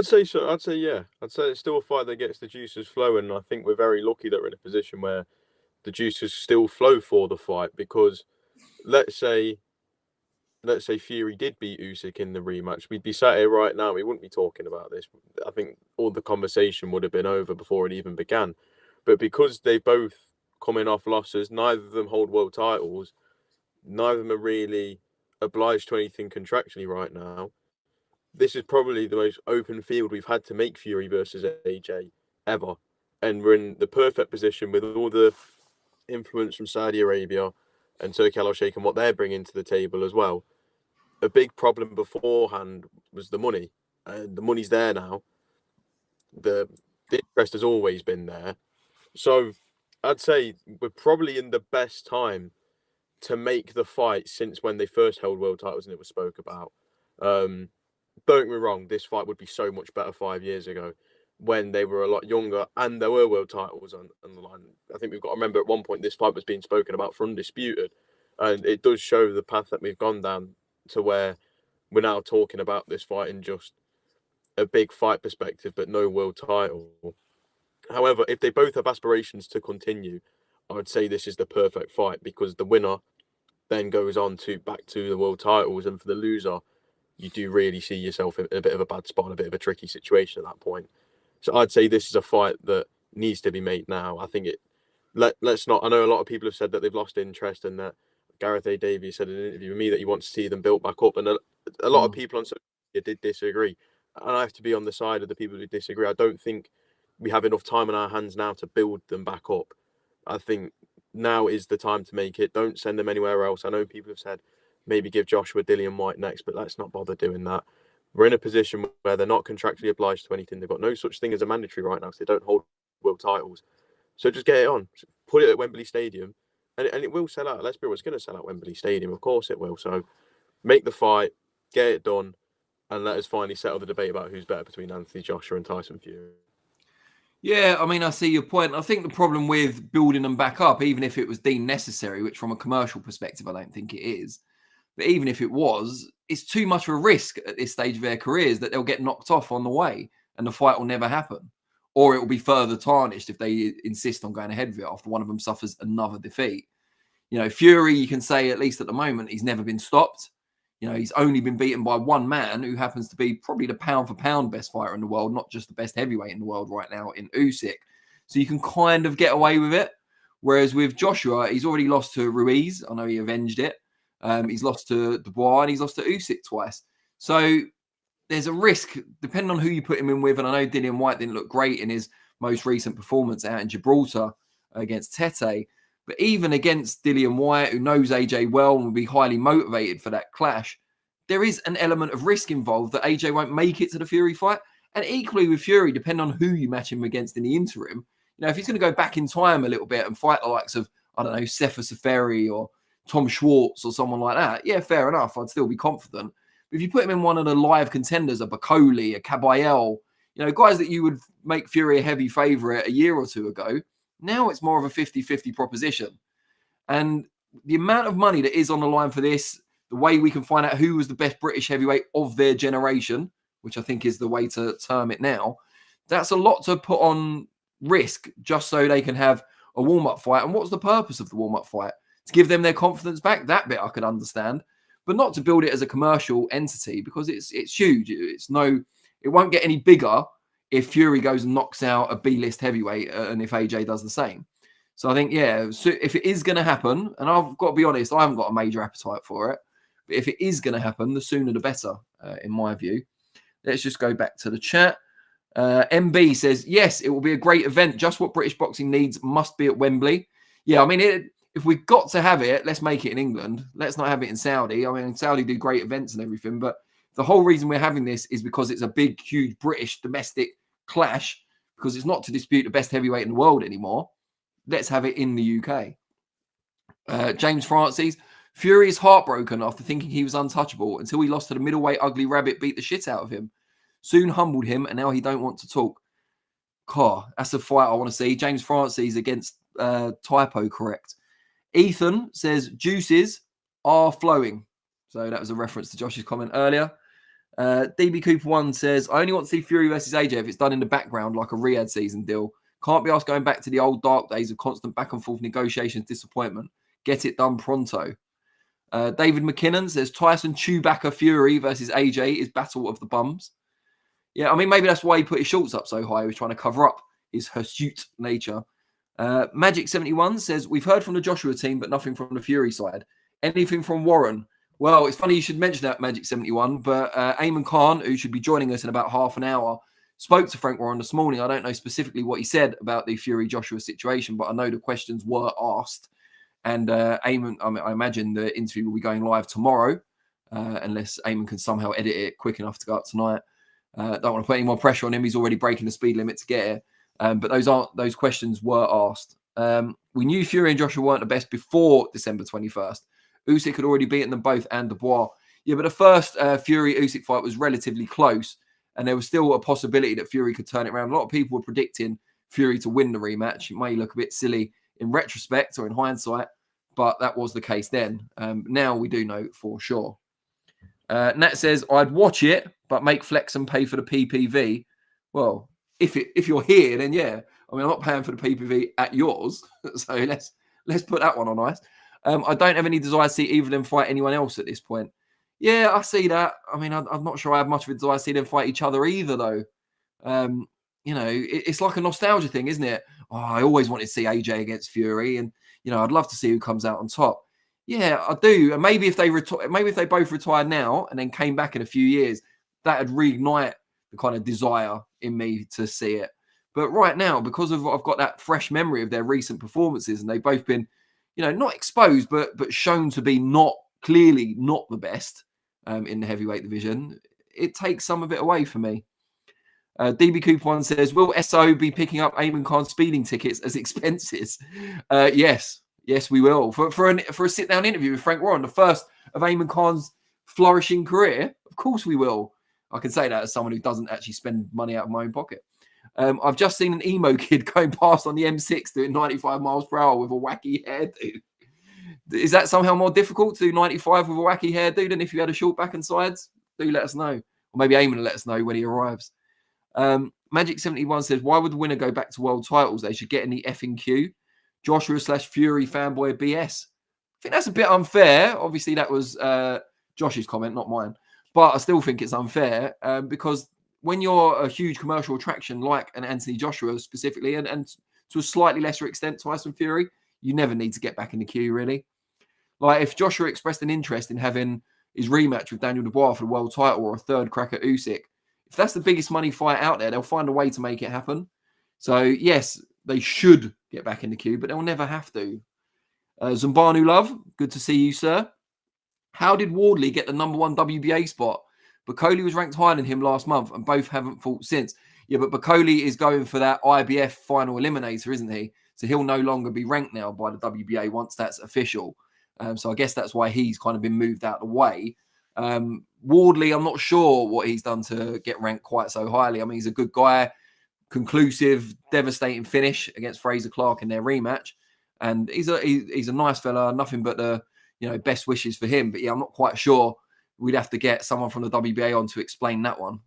I'd say so. I'd say yeah. I'd say it's still a fight that gets the juices flowing. And I think we're very lucky that we're in a position where the juices still flow for the fight because let's say let's say Fury did beat Usyk in the rematch, we'd be sat here right now. We wouldn't be talking about this. I think all the conversation would have been over before it even began. But because they both coming off losses, neither of them hold world titles. Neither of them are really obliged to anything contractually right now. This is probably the most open field we've had to make Fury versus AJ ever, and we're in the perfect position with all the influence from Saudi Arabia and Turkey Al Sheikh and what they're bringing to the table as well. A big problem beforehand was the money, and the money's there now. The interest has always been there, so I'd say we're probably in the best time to make the fight since when they first held world titles and it was spoke about. Um, don't get me wrong, this fight would be so much better 5 years ago when they were a lot younger and there were world titles on the line. I think we've got to remember at one point this fight was being spoken about for undisputed, and it does show the path that we've gone down to where we're now talking about this fight in just a big fight perspective, but no world title. However, if they both have aspirations to continue, I would say this is the perfect fight because the winner then goes on to back to the world titles, and for the loser, you do really see yourself in a bit of a bad spot, a bit of a tricky situation at that point. So I'd say this is a fight that needs to be made now. I think let's not. I know a lot of people have said that they've lost interest, and that Gareth A. Davies said in an interview with me that he wants to see them built back up, and a lot of people on social media did disagree, and I have to be on the side of the people who disagree. I don't think we have enough time on our hands now to build them back up. I think now is the time to make it. Don't send them anywhere else. I know people have said maybe give Joshua Dillian White next, but let's not bother doing that. We're in a position where they're not contractually obliged to anything. They've got no such thing as a mandatory right now because they don't hold world titles. So just get it on. Put it at Wembley Stadium. And it will sell out. Let's be honest, it's going to sell out Wembley Stadium. Of course it will. So make the fight, get it done, and let us finally settle the debate about who's better between Anthony Joshua and Tyson Fury. Yeah, I mean, I see your point. I think the problem with building them back up, even if it was deemed necessary, which from a commercial perspective, I don't think it is, but even if it was, it's too much of a risk at this stage of their careers that they'll get knocked off on the way and the fight will never happen. Or it will be further tarnished if they insist on going ahead with it after one of them suffers another defeat. You know, Fury, you can say, at least at the moment, he's never been stopped. You know, he's only been beaten by one man who happens to be probably the pound-for-pound best fighter in the world, not just the best heavyweight in the world right now in Usyk. So you can kind of get away with it. Whereas with Joshua, he's already lost to Ruiz. I know he avenged it. He's lost to Dubois and he's lost to Usyk twice. So there's a risk, depending on who you put him in with. And I know Dillian White didn't look great in his most recent performance out in Gibraltar against Tete. But even against Dillian White, who knows AJ well and will be highly motivated for that clash, there is an element of risk involved that AJ won't make it to the Fury fight. And equally with Fury, depending on who you match him against in the interim, you know, if he's going to go back in time a little bit and fight the likes of, I don't know, Sefer Seferi or Tom Schwartz or someone like that, yeah, fair enough. I'd still be confident. But if you put him in one of the live contenders, a Bacoli, a Caballel, you know, guys that you would make Fury a heavy favourite a year or two ago, now it's more of a 50-50 proposition. And the amount of money that is on the line for this, the way we can find out who was the best British heavyweight of their generation, which I think is the way to term it now, that's a lot to put on risk just so they can have a warm-up fight. And what's the purpose of the warm-up fight? To give them their confidence back? That bit I could understand. But not to build it as a commercial entity because it's huge. It won't get any bigger if Fury goes and knocks out a B-list heavyweight and if AJ does the same. So I think, yeah, so if it is going to happen, and I've got to be honest, I haven't got a major appetite for it, but if it is going to happen, the sooner the better, in my view. Let's just go back to the chat. MB says, yes, it will be a great event. Just what British boxing needs must be at Wembley. Yeah, I mean, if we've got to have it, let's make it in England. Let's not have it in Saudi. I mean, Saudi do great events and everything, but the whole reason we're having this is because it's a big, huge British domestic clash, because it's not to dispute the best heavyweight in the world anymore. Let's have it in the UK. James Francis, Fury is heartbroken after thinking he was untouchable until he lost to the middleweight ugly rabbit, beat the shit out of him. Soon humbled him, and now he don't want to talk. That's a fight I want to see. James Francis against Typo, correct. Ethan says, juices are flowing. So that was a reference to Josh's comment earlier. DB Cooper 1 says, I only want to see Fury versus AJ if it's done in the background like a Riyadh season deal. Can't be asked going back to the old dark days of constant back and forth negotiations, disappointment. Get it done pronto. David McKinnon says, Tyson Chewbacca Fury versus AJ is battle of the bums. Yeah, I mean, maybe that's why he put his shorts up so high. He was trying to cover up his hirsute nature. Magic71 says, we've heard from the Joshua team, but nothing from the Fury side. Anything from Warren? Well, it's funny you should mention that, Magic71, but Eamon Khan, who should be joining us in about half an hour, spoke to Frank Warren this morning. I don't know specifically what he said about the Fury-Joshua situation, but I know the questions were asked. And Eamon, I imagine the interview will be going live tomorrow, unless Eamon can somehow edit it quick enough to go up tonight. Don't want to put any more pressure on him. He's already breaking the speed limit to get here. But those questions were asked. We knew Fury and Joshua weren't the best before December 21st. Usyk had already beaten them both and Dubois. Yeah, but the first Fury-Usyk fight was relatively close, and there was still a possibility that Fury could turn it around. A lot of people were predicting Fury to win the rematch. It may look a bit silly in retrospect or in hindsight, but that was the case then. Now we do know for sure. Nat says, I'd watch it, but make Flex and pay for the PPV. Well, if you're here, then yeah. I mean, I'm not paying for the PPV at yours, so let's put that one on ice. I don't have any desire to see either of them fight anyone else at this point. Yeah, I see that. I mean, I'm not sure I have much of a desire to see them fight each other either, though. It's like a nostalgia thing, isn't it? Oh, I always wanted to see AJ against Fury, and I'd love to see who comes out on top. Yeah, I do. And maybe if they both retired now and then came back in a few years, that'd reignite the kind of desire in me to see it. But right now, because I've got that fresh memory of their recent performances, and they've both been, not exposed, but shown to be clearly not the best in the heavyweight division, it takes some of it away for me. DB Cooper 1 says, will SO be picking up Eamon Khan's speeding tickets as expenses? Yes, we will. For a sit-down interview with Frank Warren, the first of Eamon Khan's flourishing career, of course we will. I can say that as someone who doesn't actually spend money out of my own pocket. I've just seen an emo kid going past on the M6 doing 95 miles per hour with a wacky hairdo. Is that somehow more difficult to do 95 with a wacky hairdo than if you had a short back and sides? Do let us know. Or maybe Eamon will let us know when he arrives. Magic71 says, why would the winner go back to world titles? They should get in the effing queue. Joshua/Fury fanboy BS. I think that's a bit unfair. Obviously, that was Josh's comment, not mine. But I still think it's unfair because when you're a huge commercial attraction like an Anthony Joshua specifically, and to a slightly lesser extent Tyson Fury, you never need to get back in the queue, really. Like if Joshua expressed an interest in having his rematch with Daniel Dubois for the world title or a third crack at Usyk, if that's the biggest money fight out there, they'll find a way to make it happen. So, yes, they should get back in the queue, but they'll never have to. Zumbanu Love, good to see you, sir. How did Wardley get the #1 WBA spot? Bacoli was ranked higher than him last month, and both haven't fought since. Yeah, but Bacoli is going for that IBF final eliminator, isn't he? So he'll no longer be ranked now by the WBA once that's official. So I guess that's why he's kind of been moved out of the way. Wardley, I'm not sure what he's done to get ranked quite so highly. I mean, he's a good guy, conclusive, devastating finish against Fraser Clark in their rematch. And he's a nice fella, nothing but the best wishes for him. But yeah, I'm not quite sure. We'd have to get someone from the WBA on to explain that one.